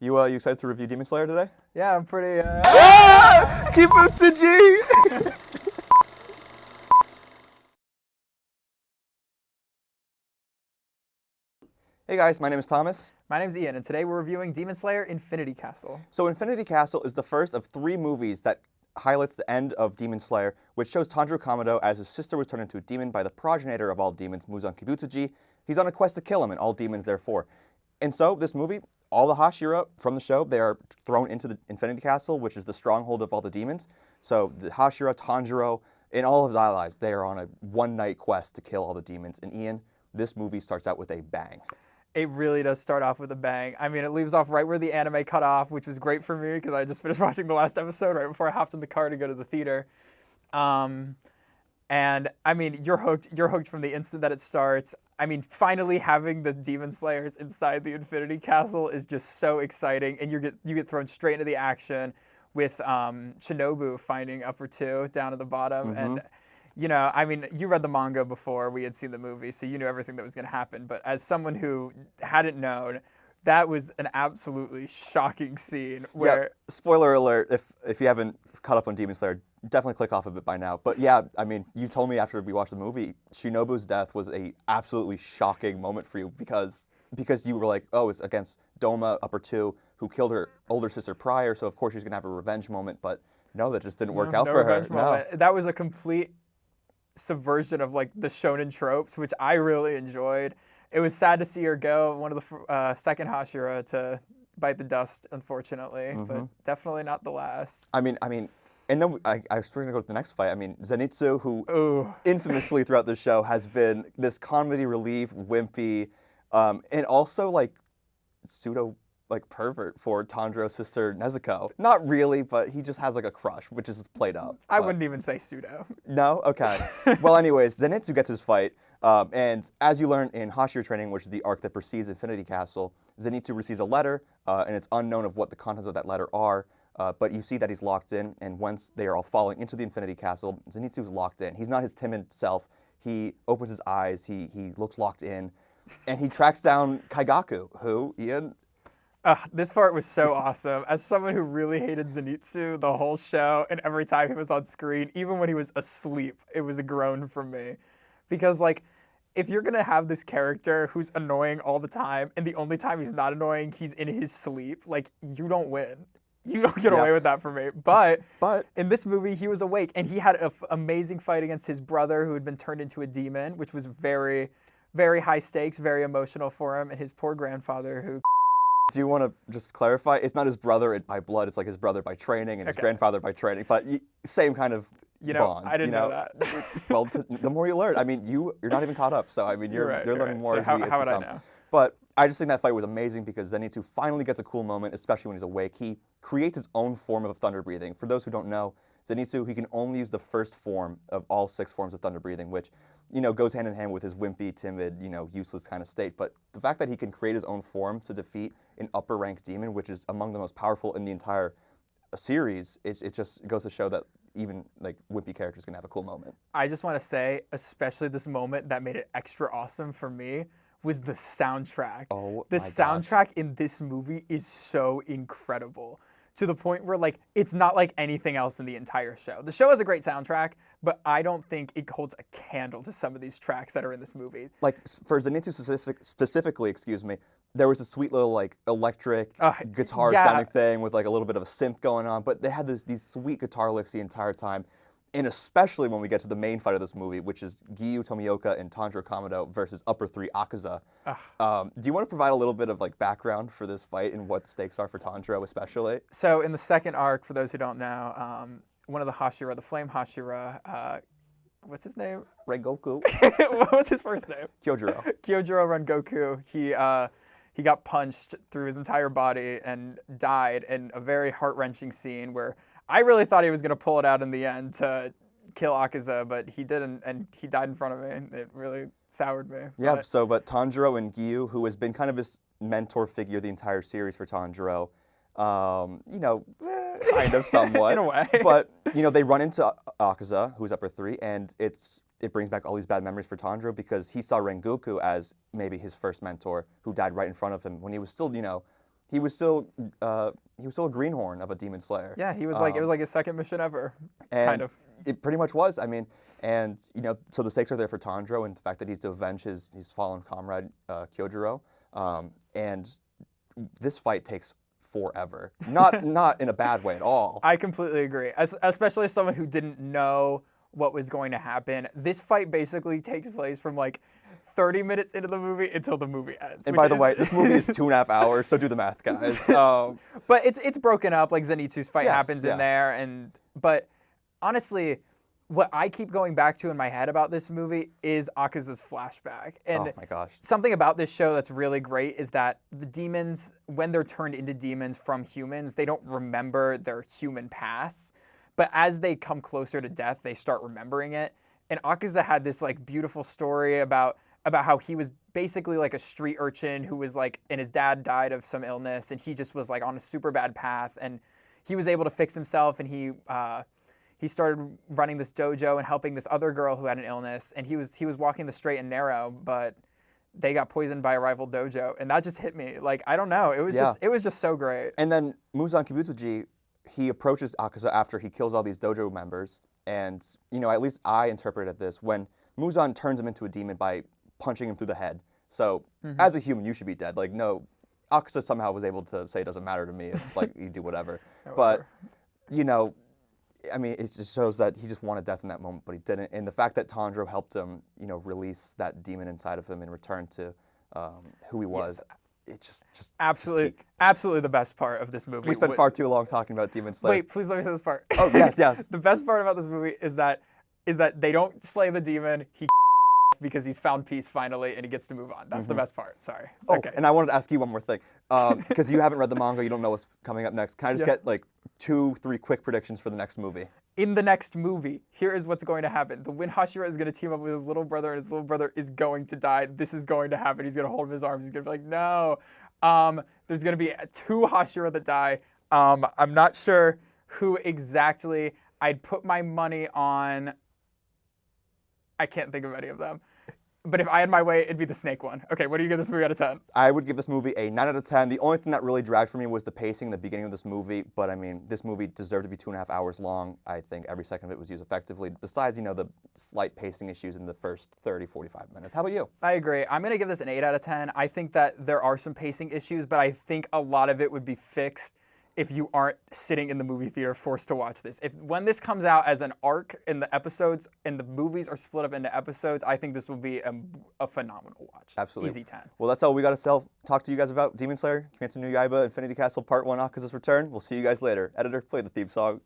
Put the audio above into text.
You excited to review Demon Slayer today? Yeah, I'm pretty. Kimetsu G! Hey guys, my name is Thomas. My name's Ian, and today we're reviewing Demon Slayer Infinity Castle. So Infinity Castle is the first of 3 movies that highlights the end of Demon Slayer, which shows Tanjiro Kamado as his sister was turned into a demon by the progenitor of all demons, Muzan Kibutsuji. He's on a quest to kill him and all demons therefore. And so this movie, all the Hashira from the show, they are thrown into the Infinity Castle, which is the stronghold of all the demons. So the Hashira, Tanjiro, and all of his allies, they are on a one-night quest to kill all the demons. And Ian, this movie starts out with a bang. It really does start off with a bang. I mean, it leaves off right where the anime cut off, which was great for me because I just finished watching the last episode right before I hopped in the car to go to the theater. And I mean, you're hooked. You're hooked from the instant that it starts. I mean, finally having the Demon Slayers inside the Infinity Castle is just so exciting, and you get thrown straight into the action with Shinobu finding Upper Two down at the bottom. And you know, I mean, you read the manga before we had seen the movie, so you knew everything that was going to happen. But as someone who hadn't known, that was an absolutely shocking scene where... Yeah, spoiler alert, if you haven't caught up on Demon Slayer, definitely click off of it by now. But yeah, I mean, you told me after we watched the movie, Shinobu's death was a absolutely shocking moment for you because you were like, oh, it's against Doma, Upper Two, who killed her older sister prior, so of course she's going to have a revenge moment. But no, that just didn't work out for her. No. That was a complete subversion of like the shonen tropes, which I really enjoyed. It was sad to see her go, one of the second Hashira to bite the dust, unfortunately, but definitely not the last. I mean, and then I was going to go to the next fight. I mean, Zenitsu, who infamously throughout the show has been this comedy relief, wimpy, and also like pseudo like pervert for Tanjiro's sister Nezuko. Not really, but he just has like a crush, which is played up. I wouldn't even say pseudo. No? Okay. Well, anyways, Zenitsu gets his fight, and as you learn in Hashira training, which is the arc that precedes Infinity Castle, Zenitsu receives a letter, and it's unknown of what the contents of that letter are, but you see that he's locked in, and once they are all falling into the Infinity Castle, Zenitsu's locked in. He's not his timid self. He opens his eyes, he looks locked in, and he tracks down Kaigaku, who, Ian... This part was so awesome. As someone who really hated Zenitsu the whole show, and every time he was on screen, even when he was asleep, it was a groan from me. Because, like, if you're going to have this character who's annoying all the time, and the only time he's not annoying, he's in his sleep, like, you don't win. You don't get away with that for me. But in this movie, he was awake, and he had an amazing fight against his brother who had been turned into a demon, which was very, very high stakes, very emotional for him, and his poor grandfather who... Do you want to just clarify? It's not his brother by blood. It's like his brother by training and his grandfather by training. But same kind of bonds. I didn't know that. Well, the more you learn. I mean, you're not even caught up. So I mean, you're learning more. So as how would come. I know? But I just think that fight was amazing because Zenitsu finally gets a cool moment, especially when he's awake. He creates his own form of thunder breathing. For those who don't know, Zenitsu, he can only use the first form of all 6 forms of thunder breathing, which, you know, goes hand in hand with his wimpy, timid, you know, useless kind of state. But the fact that he can create his own form to defeat an upper rank demon, which is among the most powerful in the entire series, it just goes to show that even like wimpy characters can have a cool moment. I just want to say, especially this moment that made it extra awesome for me, was the soundtrack. Oh, the soundtrack in this movie is so incredible. To the point where, like, it's not like anything else in the entire show. The show has a great soundtrack, but I don't think it holds a candle to some of these tracks that are in this movie. Like, for Zenitsu specifically, there was a sweet little, like, electric guitar sounding thing with, like, a little bit of a synth going on, but they had these sweet guitar licks the entire time. And especially when we get to the main fight of this movie, which is Giyu Tomioka and Tanjiro Kamado versus Upper 3 Akaza. Do you want to provide a little bit of like background for this fight and what stakes are for Tanjiro especially? So in the second arc, for those who don't know, one of the Hashira, the Flame Hashira, what's his name? Rengoku. What's his first name? Kyojuro. Kyojuro Rengoku. He got punched through his entire body and died in a very heart-wrenching scene where I really thought he was going to pull it out in the end to kill Akaza, but he didn't, and he died in front of me. It really soured me. Yeah, but Tanjiro and Giyu, who has been kind of his mentor figure the entire series for Tanjiro, you know, kind of somewhat. In a way. But, you know, they run into Akaza, who's Upper 3, and it brings back all these bad memories for Tanjiro because he saw Rengoku as maybe his first mentor who died right in front of him when he was still, you know, he was still a greenhorn of a demon slayer. Yeah, he was like it was like his second mission ever, And kind of. it pretty much was. I mean, and so the stakes are there for Tanjiro, and the fact that he's to avenge his fallen comrade Kyojuro. And this fight takes forever. Not in a bad way at all. I completely agree. Especially as someone who didn't know what was going to happen. This fight basically takes place from like 30 minutes into the movie until the movie ends. And by the way, this movie is 2.5 hours, so do the math, guys. But it's broken up. Like Zenitsu's fight happens in yeah. there, but honestly, what I keep going back to in my head about this movie is Akaza's flashback. And oh my gosh. something about this show that's really great is that the demons, when they're turned into demons from humans, they don't remember their human past. But as they come closer to death, they start remembering it. And Akaza had this like beautiful story about how he was basically like a street urchin who was like, and his dad died of some illness, and he just was like on a super bad path, and he was able to fix himself, and he started running this dojo and helping this other girl who had an illness, and he was walking the straight and narrow, but they got poisoned by a rival dojo, and that just hit me. Like, I don't know, it was just so great. And then Muzan Kibutsuji, he approaches Akaza after he kills all these dojo members, and at least I interpreted this when Muzan turns him into a demon by punching him through the head. So as a human, you should be dead. Like, no, Akaza somehow was able to say it doesn't matter to me. It's like you do whatever. But I mean, it just shows that he just wanted death in that moment, but he didn't. And the fact that Tanjiro helped him, release that demon inside of him and return to who he was, it just absolutely the best part of this movie. We spent far too long talking about Demon Slayer. Wait, please let me say this part. Oh yes. The best part about this movie is that they don't slay the demon. He because he's found peace finally and he gets to move on. That's the best part. Sorry. Oh, okay. And I wanted to ask you one more thing. Because you haven't read the manga, you don't know what's coming up next. Can I just get like 2-3 quick predictions for the next movie? In the next movie, here is what's going to happen. The Wind Hashira is going to team up with his little brother, and his little brother is going to die. This is going to happen. He's going to hold him in his arms. He's going to be like, no. There's going to be 2 Hashira that die. I'm not sure who exactly. I'd put my money on. I can't think of any of them. But if I had my way, it'd be the snake one. Okay, what do you give this movie out of 10? I would give this movie a 9 out of 10. The only thing that really dragged for me was the pacing in the beginning of this movie. But I mean, this movie deserved to be 2.5 hours long. I think every second of it was used effectively, besides, the slight pacing issues in the first 30, 45 minutes. How about you? I agree. I'm going to give this an 8 out of 10. I think that there are some pacing issues, but I think a lot of it would be fixed if you aren't sitting in the movie theater forced to watch this. When this comes out as an arc in the episodes and the movies are split up into episodes, I think this will be a phenomenal watch. Absolutely. Easy 10. Well, that's all we got to talk to you guys about Demon Slayer, Kimetsu no Yaiba, Infinity Castle Part 1, Akaza's Return. We'll see you guys later. Editor, play the theme song.